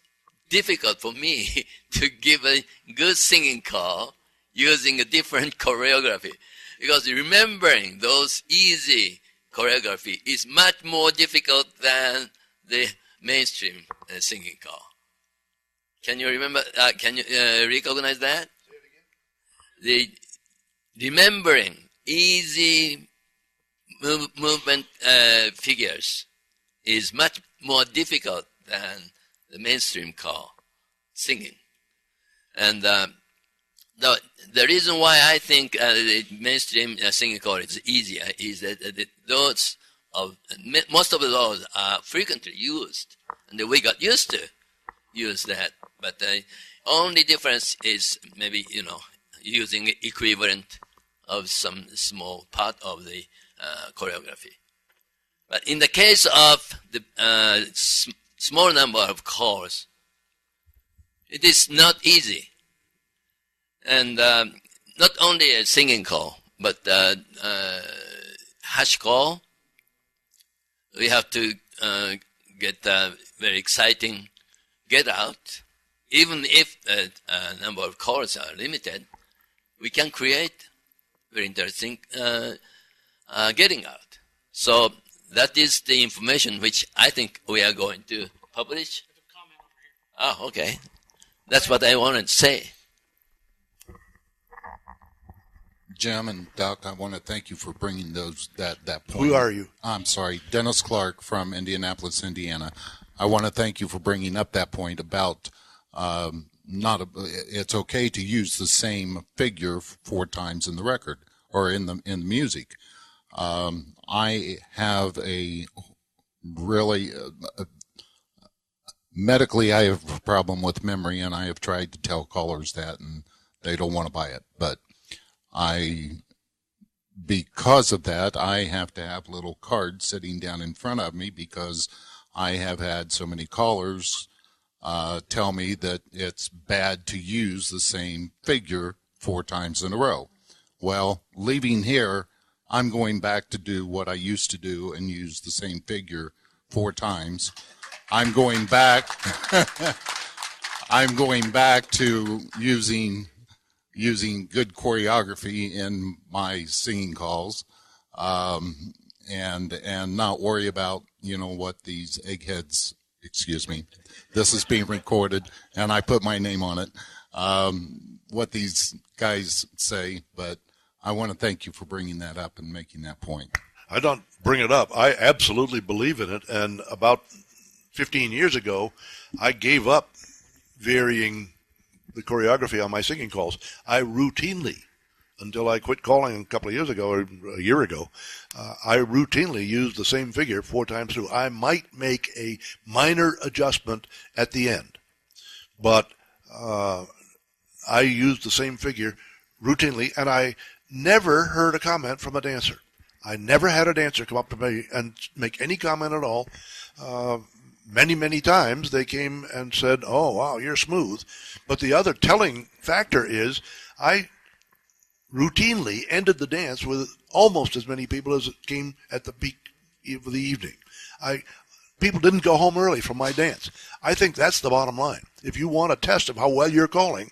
difficult for me to give a good singing call using a different choreography, because remembering those easy choreography is much more difficult than the mainstream singing call. Can you remember? Can you recognize that? The remembering easy movement figures is much more difficult than the mainstream call singing. And the reason why I think the mainstream singing call is easier is that most of those are frequently used, and we got used to use that. But the only difference is maybe using equivalent of some small part of the choreography. But in the case of the small number of calls, it is not easy. And not only a singing call, but hash call. We have to get very exciting get out. Even if the number of calls are limited, we can create very interesting getting out. So that is the information which I think we are going to publish. Oh, okay. That's what I wanted to say. Jim and Doc, I want to thank you for bringing that point. Who are you? I'm sorry, Dennis Clark from Indianapolis, Indiana. I want to thank you for bringing up that point about it's okay to use the same figure 4 times in the record or in the music. I have a really medically I have a problem with memory, and I have tried to tell callers that, and they don't want to buy it. But because of that, I have to have little cards sitting down in front of me, because I have had so many callers tell me that it's bad to use the same figure 4 times in a row. Well, leaving here, I'm going back to do what I used to do and use the same figure 4 times. I'm going back to using good choreography in my singing calls, and not worry about, what these eggheads, excuse me, this is being recorded and I put my name on it, what these guys say. But I want to thank you for bringing that up and making that point. I don't bring it up. I absolutely believe in it. And about 15 years ago, I gave up varying the choreography on my singing calls. I routinely, until I quit calling a couple of years ago or a year ago, I routinely used the same figure 4 times through. I might make a minor adjustment at the end, but I used the same figure routinely, and I never heard a comment from a dancer. I never had a dancer come up to me and make any comment at all. Many times they came and said, "Oh, wow, you're smooth." But the other telling factor is I routinely ended the dance with almost as many people as came at the peak of the evening. People didn't go home early from my dance. I think that's the bottom line. If you want a test of how well you're calling,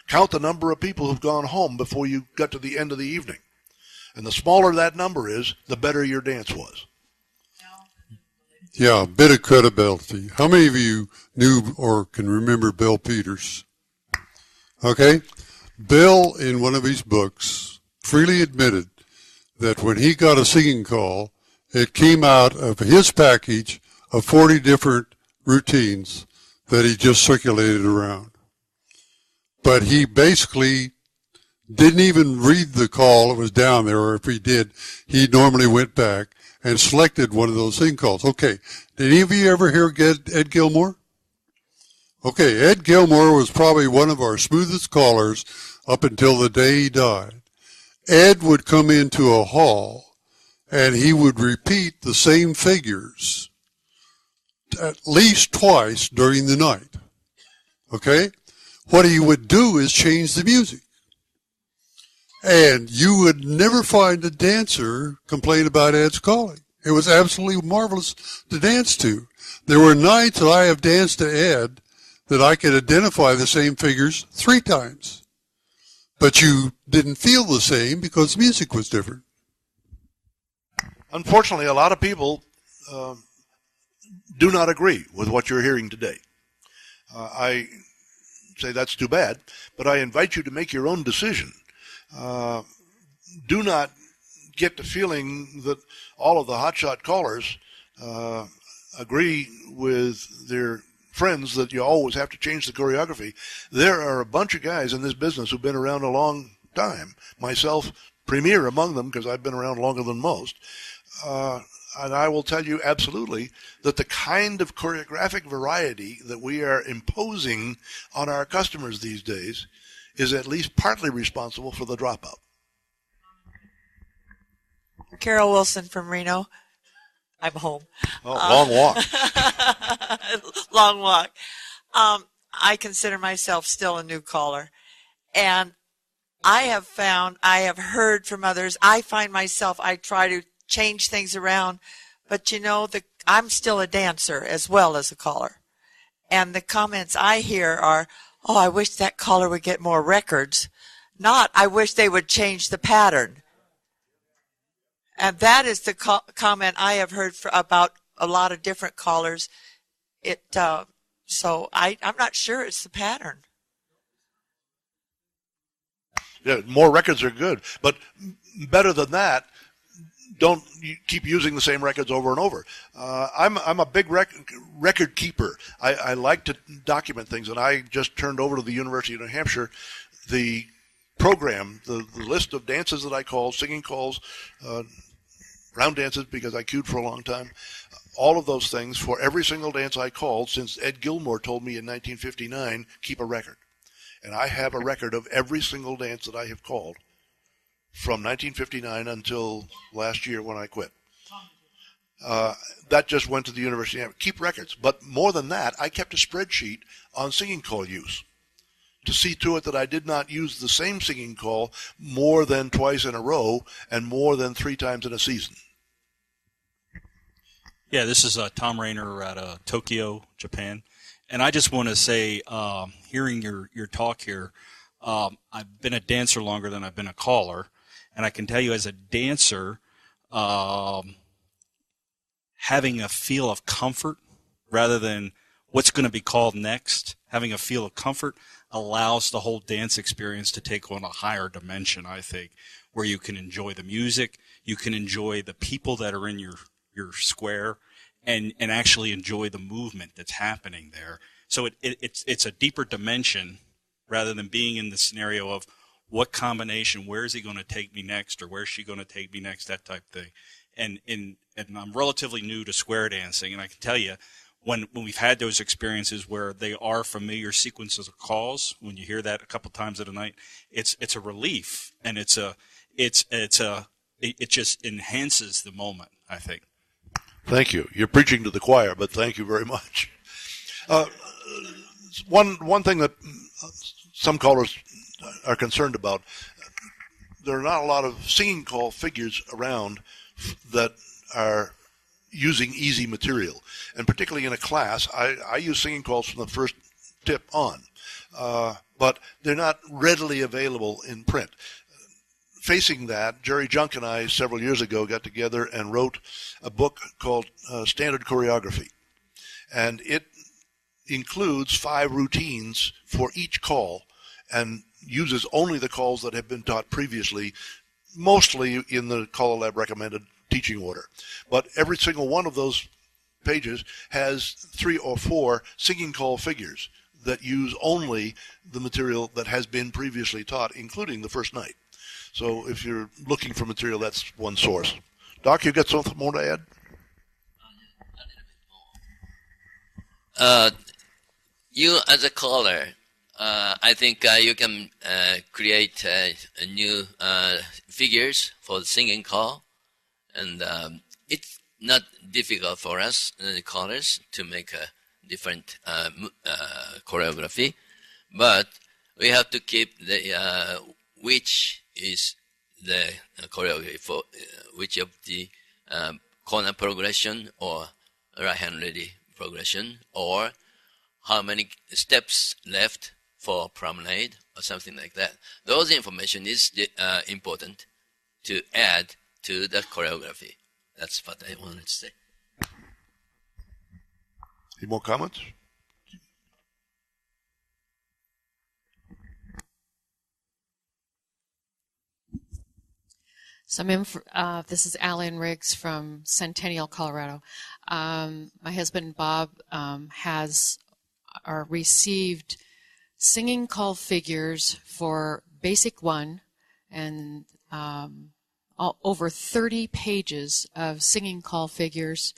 count the number of people who've gone home before you got to the end of the evening. And the smaller that number is, the better your dance was. Yeah, a bit of credibility. How many of you knew or can remember Bill Peters? Okay. Bill, in one of his books, freely admitted that when he got a singing call, it came out of his package of 40 different routines that he just circulated around. But he basically didn't even read the call that was down there, or if he did, he normally went back and selected one of those singing calls. Okay, did any of you ever hear Ed Gilmore? Okay, Ed Gilmore was probably one of our smoothest callers up until the day he died. Ed would come into a hall and he would repeat the same figures at least twice during the night. Okay? What he would do is change the music. And you would never find a dancer complain about Ed's calling. It was absolutely marvelous to dance to. There were nights that I have danced to Ed that I could identify the same figures 3 times. But you didn't feel the same because music was different. Unfortunately, a lot of people do not agree with what you're hearing today. I say that's too bad, but I invite you to make your own decision. Do not get the feeling that all of the hotshot callers agree with their friends that you always have to change the choreography. There are a bunch of guys in this business who've been around a long time, myself premier among them because I've been around longer than most. And I will tell you absolutely that the kind of choreographic variety that we are imposing on our customers these days is at least partly responsible for the dropout. Carol Wilson from Reno. I'm home. Oh, long walk. Long walk. I consider myself still a new caller. And I have heard from others, I find myself, I try to change things around, but I'm still a dancer as well as a caller. And the comments I hear are, oh, I wish that caller would get more records. Not, I wish they would change the pattern. And that is the comment I have heard about a lot of different callers. So I'm not sure it's the pattern. Yeah, more records are good, but better than that, don't keep using the same records over and over. I'm a big record keeper. I like to document things, and I just turned over to the University of New Hampshire the program, the list of dances that I called, singing calls, round dances because I cued for a long time, all of those things for every single dance I called since Ed Gilmore told me in 1959, keep a record. And I have a record of every single dance that I have called from 1959 until last year when I quit. That just went to the university. Keep records. But more than that, I kept a spreadsheet on singing call use to see to it that I did not use the same singing call more than twice in a row and more than 3 times in a season. Yeah, this is Tom Rayner out of Tokyo, Japan. And I just want to say, hearing your talk here, I've been a dancer longer than I've been a caller. And I can tell you as a dancer, having a feel of comfort rather than what's going to be called next, having a feel of comfort allows the whole dance experience to take on a higher dimension, I think, where you can enjoy the music, you can enjoy the people that are in your square, and actually enjoy the movement that's happening there. So it's a deeper dimension rather than being in the scenario of what combination, where is he going to take me next, or where's she going to take me next, that type of thing. And I'm relatively new to square dancing, and I can tell you, when we've had those experiences where they are familiar sequences of calls, when you hear that a couple times at a night, it's a relief, and it just enhances the moment, I think. Thank you. You're preaching to the choir, but thank you very much. One thing that some callers are concerned about, there are not a lot of singing call figures around that are using easy material. And particularly in a class, I use singing calls from the first tip on, but they're not readily available in print. Facing that, Jerry Junk and I several years ago got together and wrote a book called Standard Choreography. And it includes 5 routines for each call and uses only the calls that have been taught previously, mostly in the CALLERLAB recommended teaching order. But every single one of those pages has 3 or 4 singing call figures that use only the material that has been previously taught, including the first night. So if you're looking for material, that's one source. Doc, you got something more to add? You as a caller, I think you can create new figures for the singing call, and it's not difficult for us, the callers, to make a different choreography, but we have to keep the which is the choreography for which of the corner progression or right hand ready progression, or how many steps left for promenade or something like that. Those information is important to add to the choreography. That's what I wanted to say. Any more comments? This is Alan Riggs from Centennial, Colorado. My husband Bob has received singing call figures for Basic 1 and over 30 pages of singing call figures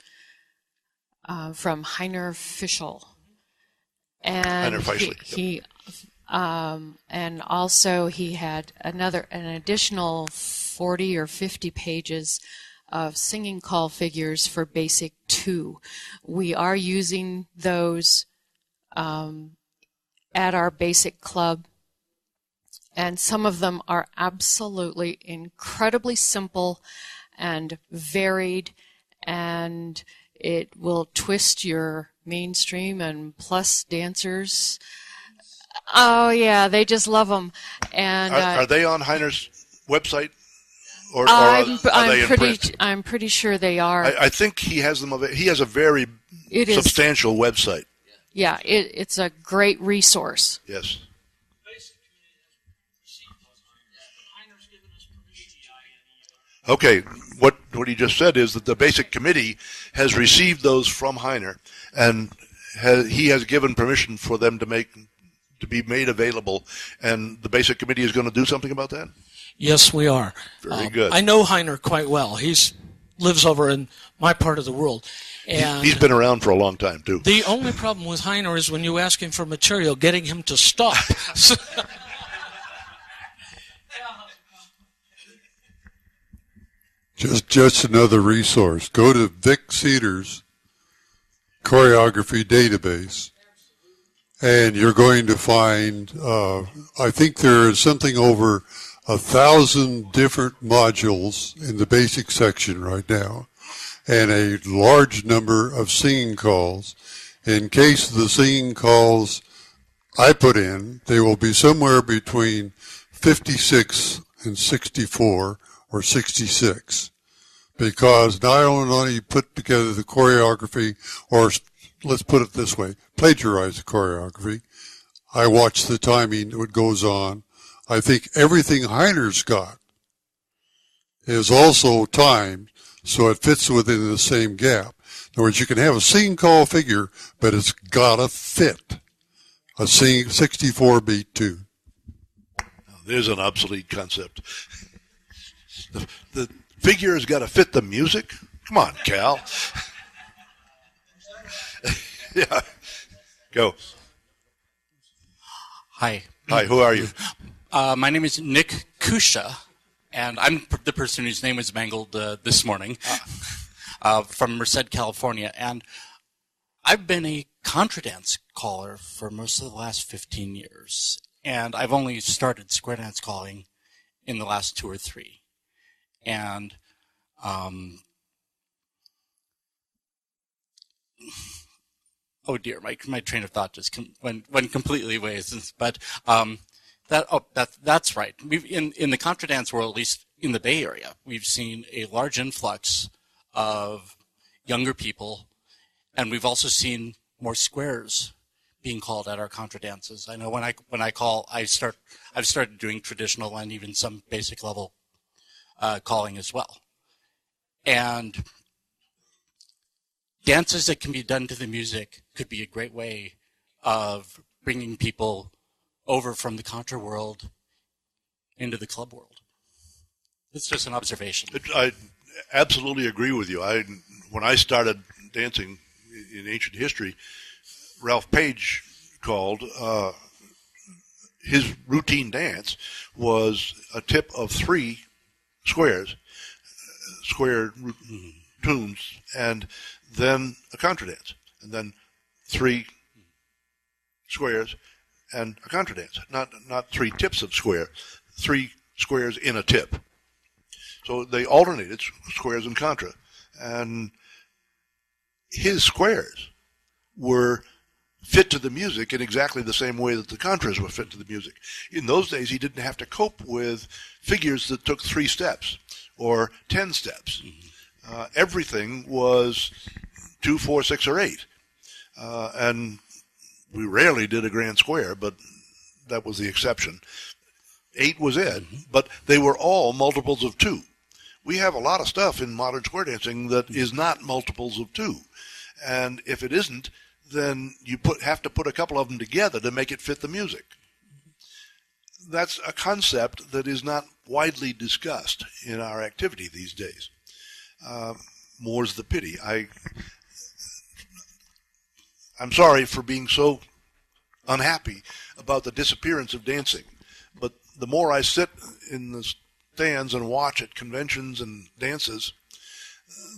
from Heiner Fischl. And and also he had an additional 40 or 50 pages of singing call figures for Basic 2. We are using those at our Basic Club, and some of them are absolutely incredibly simple and varied, and it will twist your mainstream and plus dancers. Oh yeah, they just love them. And are they on Heiner's website, or are they in print? I'm pretty sure they are. I think he has them. He has a very substantial website. Yeah, it's a great resource. Yes. Okay, what he just said is that the Basic Committee has received those from Heiner, and he has given permission for them to be made available, and the Basic Committee is going to do something about that? Yes, we are. Very good. I know Heiner quite well. He lives over in my part of the world. And he's been around for a long time, too. The only problem with Heiner is when you ask him for material, getting him to stop. Just another resource. Go to Vic Cedars choreography database, and you're going to find, I think there is something over 1,000 different modules in the basic section right now, and a large number of singing calls. In case of the singing calls I put in, they will be somewhere between 56 and 64 or 66, because not only put together the choreography, or let's put it this way, plagiarize the choreography, I watch the timing, what goes on. I think everything Heiner's got is also timed so it fits within the same gap. In other words, you can have a singing call figure, but it's got to fit a 64 beat tune. There's an obsolete concept. The figure has got to fit the music? Come on, Cal. Yeah. Go. Hi. Hi, who are you? My name is Nick Kusha, and I'm the person whose name was mangled this morning from Merced, California. And I've been a contradance caller for most of the last 15 years. And I've only started square dance calling in the last 2 or 3. And oh dear, my train of thought just went completely ways. But that's right. In the contradance world, at least in the Bay Area, we've seen a large influx of younger people, and we've also seen more squares being called at our contradances. I know when I call, I've started doing traditional and even some basic level calling as well. And dances that can be done to the music could be a great way of bringing people over from the contra world into the club world. It's just an observation. I absolutely agree with you. When I started dancing in ancient history, Ralph Page called his routine dance was a tip of 3 squares, square tunes, and then a contradance, and then 3 squares and a contradance. Not 3 tips of square, 3 squares in a tip. So they alternated squares and contra. And his squares were fit to the music in exactly the same way that the contras were fit to the music. In those days, he didn't have to cope with figures that took 3 steps or 10 steps. Everything was 2, 4, 6, or 8. And we rarely did a grand square, but that was the exception. 8 was it, but they were all multiples of 2. We have a lot of stuff in modern square dancing that is not multiples of 2. And if it isn't, then you have to put a couple of them together to make it fit the music. That's a concept that is not widely discussed in our activity these days. More's the pity. I'm sorry for being so unhappy about the disappearance of dancing, but the more I sit in the stands and watch at conventions and dances,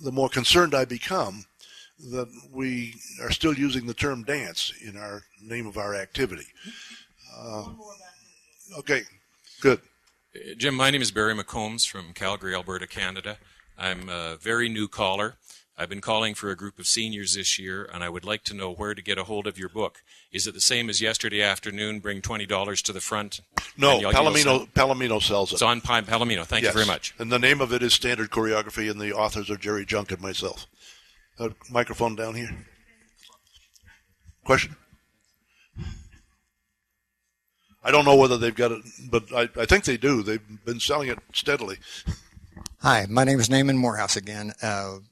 the more concerned I become that we are still using the term dance in our name of our activity. Okay, good. Jim, my name is Barry McCombs from Calgary, Alberta, Canada. I'm a very new caller. I've been calling for a group of seniors this year, and I would like to know where to get a hold of your book. Is it the same as yesterday afternoon, bring $20 to the front? No, Palomino sells it. It's on Palomino. Thank you very much. And the name of it is Standard Choreography, and the authors are Jerry Junk and myself. Microphone down here. Question? I don't know whether they've got it, but I think they do. They've been selling it steadily. Hi, my name is Naaman Morehouse again.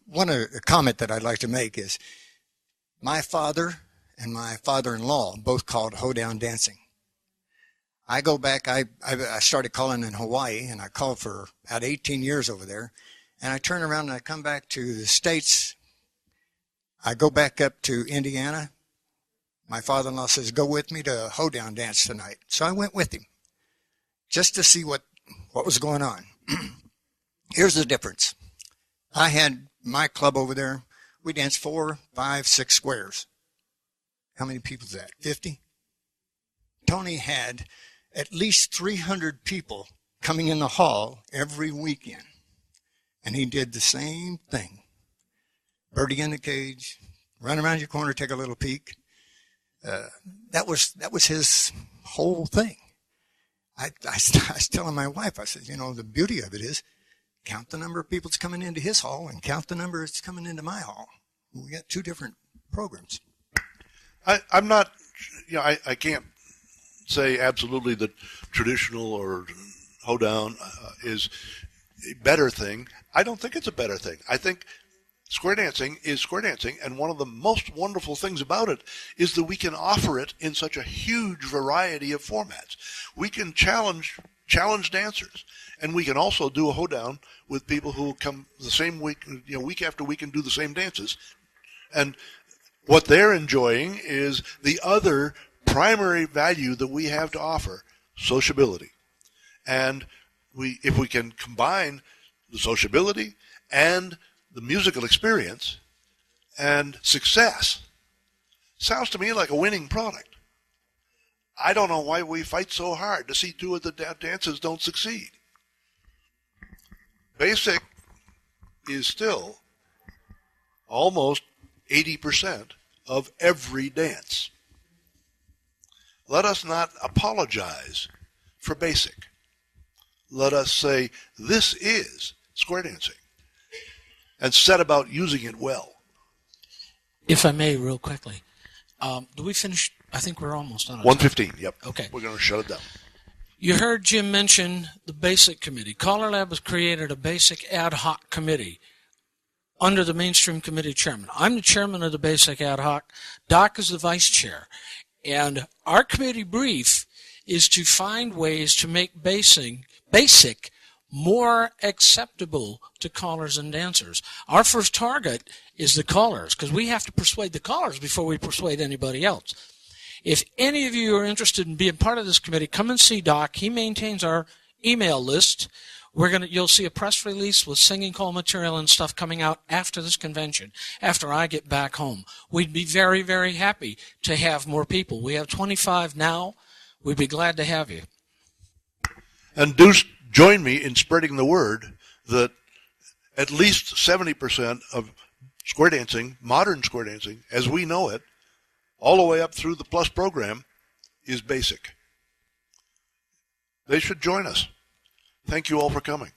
One comment that I'd like to make is my father and my father-in-law both called hoedown dancing. I go back, I started calling in Hawaii, and I called for about 18 years over there. And I turn around and I come back to the States. I go back up to Indiana. My father-in-law says, go with me to hoedown dance tonight. So I went with him just to see what was going on. Here's the difference. I had my club over there. We danced 4, 5, 6 squares. How many people is that? 50? Tony had at least 300 people coming in the hall every weekend. And he did the same thing. Birdie in the cage, run around your corner, take a little peek. That was his whole thing. I was telling my wife, I said, the beauty of it is count the number of people that's coming into his hall and count the number that's coming into my hall. We got 2 different programs. I'm not, I can't say absolutely that traditional or hoedown is a better thing. I don't think it's a better thing. I think square dancing is square dancing, and one of the most wonderful things about it is that we can offer it in such a huge variety of formats. We can challenge dancers, and we can also do a hoedown with people who come the same week, week after week, and do the same dances. And what they're enjoying is the other primary value that we have to offer, sociability. And if we can combine the sociability and the musical experience and success, sounds to me like a winning product. I don't know why we fight so hard to see 2 of the dances don't succeed. Basic is still almost 80% of every dance. Let us not apologize for basic. Let us say, this is square dancing, and set about using it well. If I may, real quickly, do we finish? I think we're almost on it. 1:15, yep. Okay. We're going to shut it down. You heard Jim mention the BASIC committee. CALLERLAB has created a BASIC ad hoc committee under the mainstream committee chairman. I'm the chairman of the BASIC ad hoc. Doc is the vice chair. And our committee brief is to find ways to make BASIC more acceptable to callers and dancers. Our first target is the callers, because we have to persuade the callers before we persuade anybody else. If any of you are interested in being part of this committee, come and see Doc. He maintains our email list. You'll see a press release with singing call material and stuff coming out after this convention, after I get back home. We'd be very, very happy to have more people. We have 25 now. We'd be glad to have you. And join me in spreading the word that at least 70% of square dancing, modern square dancing, as we know it, all the way up through the Plus program, is basic. They should join us. Thank you all for coming.